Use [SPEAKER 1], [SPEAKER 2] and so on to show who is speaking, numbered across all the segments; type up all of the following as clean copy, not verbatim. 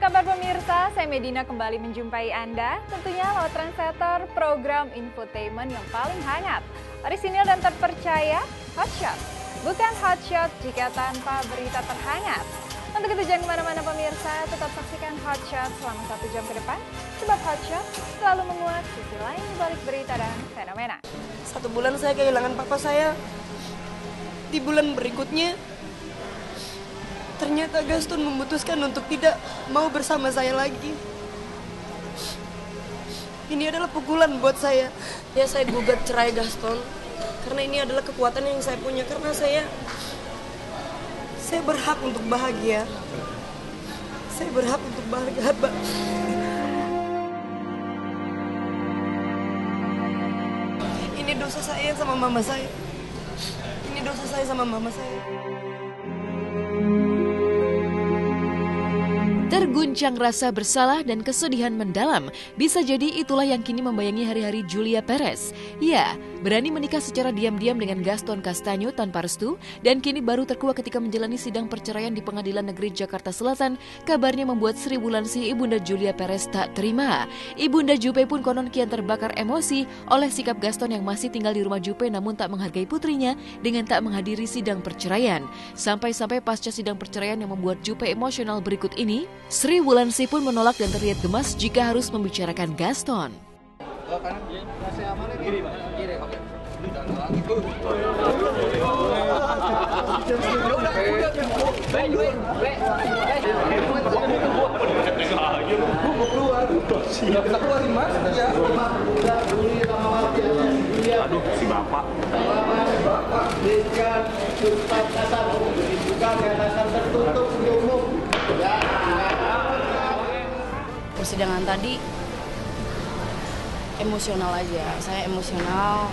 [SPEAKER 1] kabar pemirsa? Saya Medina kembali menjumpai Anda, tentunya lewat translator program infotainment yang paling hangat, orisinil dan terpercaya, Hot Shot. Bukan Hot Shot jika tanpa berita terhangat. Untuk itu jangan kemana-mana pemirsa, tetap saksikan Hot Shot selama 1 jam ke depan, sebab Hot Shot selalu menguak sisi lain di balik berita dan fenomena.
[SPEAKER 2] 1 bulan saya kehilangan papa saya. Di bulan berikutnya, ternyata Gaston memutuskan untuk tidak mau bersama saya lagi. Ini adalah pukulan buat saya. Ya, saya gugat cerai Gaston karena ini adalah kekuatan yang saya punya, karena saya berhak untuk bahagia. Saya berhak untuk bahagia. Ini dosa saya sama mama saya. Ini dosa saya sama mama saya.
[SPEAKER 3] Terguncang rasa bersalah dan kesedihan mendalam, bisa jadi itulah yang kini membayangi hari-hari Julia Perez. Ya, berani menikah secara diam-diam dengan Gaston Castaño tanpa restu, dan kini baru terkuak ketika menjalani sidang perceraian di Pengadilan Negeri Jakarta Selatan. Kabarnya membuat Sri Wulandsi Ibunda Julia Perez tak terima. Ibunda Jupe pun konon kian terbakar emosi oleh sikap Gaston yang masih tinggal di rumah Jupe namun tak menghargai putrinya dengan tak menghadiri sidang perceraian. Sampai-sampai pasca sidang perceraian yang membuat Jupe emosional berikut ini, Sri Wulandsi pun menolak dan terlihat gemas jika harus membicarakan Gaston.
[SPEAKER 4] Aduh, si bapak.
[SPEAKER 2] Persidangan tadi emosional aja. Saya emosional.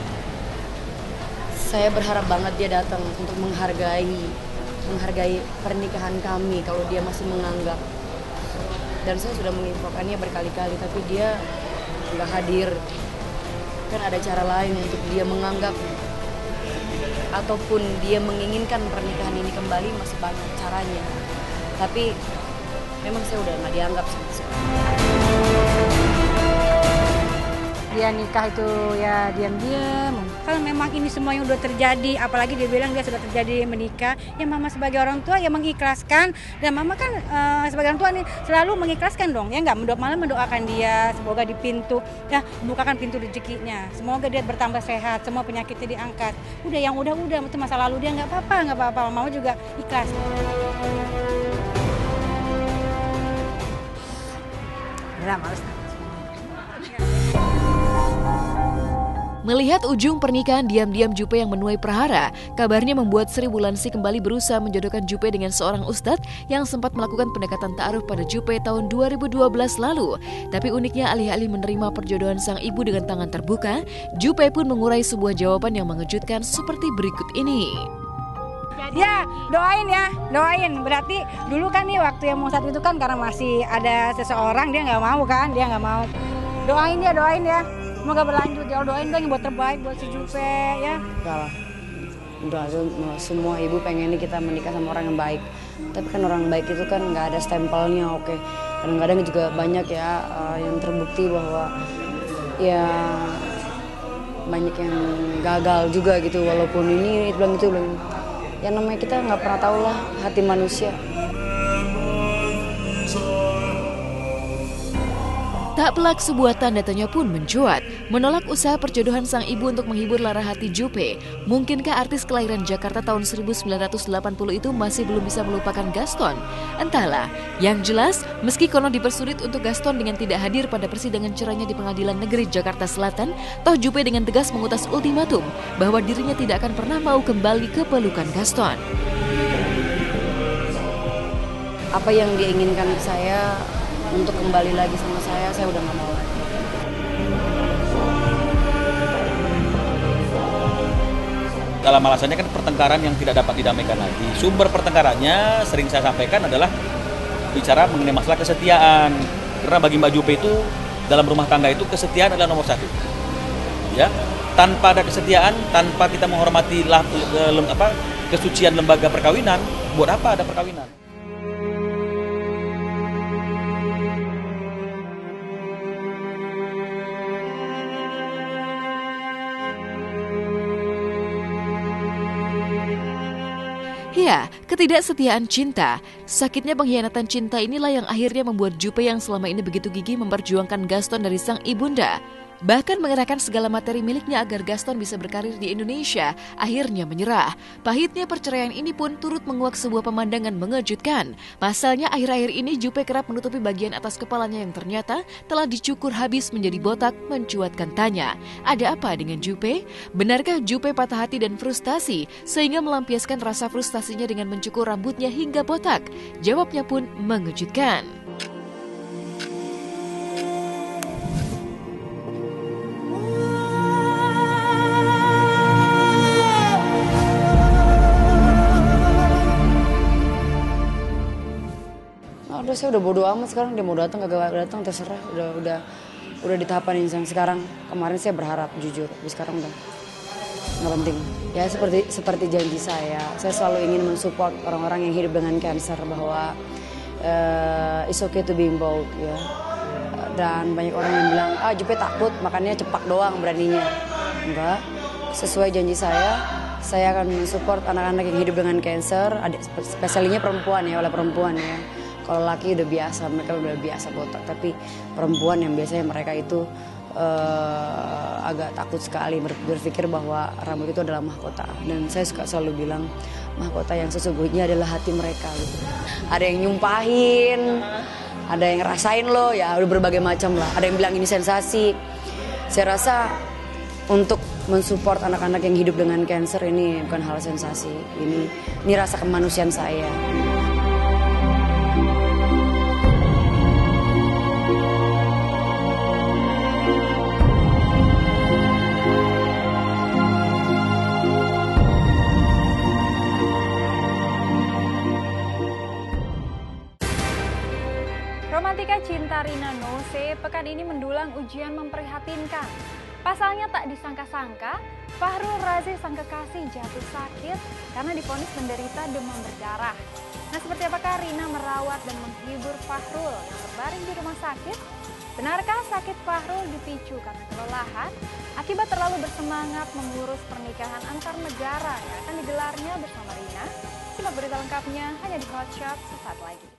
[SPEAKER 2] Saya berharap banget dia datang untuk menghargai pernikahan kami kalau dia masih menganggap. Dan saya sudah menginfokannya berkali-kali, tapi dia nggak hadir. Kan ada cara lain untuk dia menganggap ataupun dia menginginkan pernikahan ini kembali, masih banyak caranya. Tapi memang saya udah nggak dianggap sama sekali.
[SPEAKER 5] Dia nikah itu ya diam-diam. Kalau memang ini semua yang udah terjadi, apalagi dia bilang dia sudah terjadi menikah, ya mama sebagai orang tua ya mengikhlaskan. Dan mama kan sebagai orang tua nih selalu mengikhlaskan dong, ya nggak, malah mendoakan dia semoga di pintu, ya bukakan pintu rezekinya. Semoga dia bertambah sehat, semua penyakitnya diangkat. Udah yang udah itu masa lalu dia nggak apa-apa. Mama juga ikhlas. Udah males.
[SPEAKER 3] Melihat ujung pernikahan diam-diam Jupe yang menuai prahara, kabarnya membuat Sri Wulandsi kembali berusaha menjodohkan Jupe dengan seorang ustadz yang sempat melakukan pendekatan ta'aruf pada Jupe tahun 2012 lalu. Tapi uniknya alih-alih menerima perjodohan sang ibu dengan tangan terbuka, Jupe pun mengurai sebuah jawaban yang mengejutkan seperti berikut ini.
[SPEAKER 5] Ya, doain. Berarti dulu kan nih waktu yang mau saat itu kan karena masih ada seseorang, dia nggak mau. Doain ya. Semoga berlanjut, ya doain dong yang buat terbaik buat si Jupe ya.
[SPEAKER 2] Enggak lah. Udah, semua ibu pengen kita menikah sama orang yang baik. Tapi kan orang baik itu kan nggak ada stempelnya, oke. Kadang-kadang juga banyak ya yang terbukti bahwa ya banyak yang gagal juga gitu. Walaupun ini bilang itu belum. Ya namanya kita nggak pernah tahu lah hati manusia.
[SPEAKER 3] Tak pelak sebuah tanda tanya pun mencuat, menolak usaha perjodohan sang ibu untuk menghibur lara hati Jupe. Mungkinkah artis kelahiran Jakarta tahun 1980 itu masih belum bisa melupakan Gaston? Entahlah, yang jelas meski konon dipersulit untuk Gaston dengan tidak hadir pada persidangan cerainya di Pengadilan Negeri Jakarta Selatan, toh Jupe dengan tegas mengutas ultimatum bahwa dirinya tidak akan pernah mau kembali ke pelukan Gaston.
[SPEAKER 2] Apa yang dia inginkan ke saya untuk kembali lagi sama saya udah gak mau lagi.
[SPEAKER 6] Dalam alasannya kan pertengkaran yang tidak dapat didamaikan lagi. Sumber pertengkarannya sering saya sampaikan adalah bicara mengenai masalah kesetiaan. Karena bagi Mbak Jupe itu dalam rumah tangga itu kesetiaan adalah nomor 1. Ya, tanpa ada kesetiaan, tanpa kita menghormati kesucian lembaga perkawinan, buat apa ada perkawinan?
[SPEAKER 3] Ya, ketidaksetiaan cinta. Sakitnya pengkhianatan cinta inilah yang akhirnya membuat Jupe yang selama ini begitu gigih memperjuangkan Gaston dari sang ibunda. Bahkan mengerahkan segala materi miliknya agar Gaston bisa berkarir di Indonesia, akhirnya menyerah. Pahitnya perceraian ini pun turut menguak sebuah pemandangan mengejutkan. Pasalnya akhir-akhir ini Jupe kerap menutupi bagian atas kepalanya yang ternyata telah dicukur habis menjadi botak, mencuatkan tanya. Ada apa dengan Jupe? Benarkah Jupe patah hati dan frustasi sehingga melampiaskan rasa frustasinya dengan mencukur rambutnya hingga botak? Jawabnya pun mengejutkan.
[SPEAKER 2] Udah saya udah bodo amat sekarang, dia mau datang kagak datang terserah, udah di tahapan yang sekarang. Kemarin saya berharap jujur, tapi sekarang udah nggak penting. Ya seperti janji saya selalu ingin mensupport orang-orang yang hidup dengan cancer bahwa it's okay to be bold ya. Dan banyak orang yang bilang Jupe takut makanya cepak doang beraninya. Enggak, sesuai janji saya akan mensupport anak-anak yang hidup dengan cancer, spesialnya perempuan ya, oleh perempuan ya. Kalau laki udah biasa, mereka udah biasa botak. Tapi perempuan yang biasanya mereka itu agak takut sekali berpikir bahwa rambut itu adalah mahkota. Dan saya suka selalu bilang mahkota yang sesungguhnya adalah hati mereka gitu. Ada yang nyumpahin, ada yang ngerasain loh ya, udah berbagai macam lah. Ada yang bilang ini sensasi. Saya rasa untuk mensupport anak-anak yang hidup dengan cancer ini bukan hal sensasi. Ini rasa kemanusiaan saya.
[SPEAKER 1] Romantika cinta Rina Nose pekan ini mendulang ujian memprihatinkan. Pasalnya tak disangka-sangka, Fahrul Razi sang kekasih jatuh sakit karena divonis menderita demam berdarah. Nah, seperti apakah Rina merawat dan menghibur Fahrul yang terbaring di rumah sakit? Benarkah sakit Fahrul dipicu karena kelelahan akibat terlalu bersemangat mengurus pernikahan antar negara yang akan digelarnya bersama Rina? Simak berita lengkapnya hanya di Hot Shot sesaat lagi.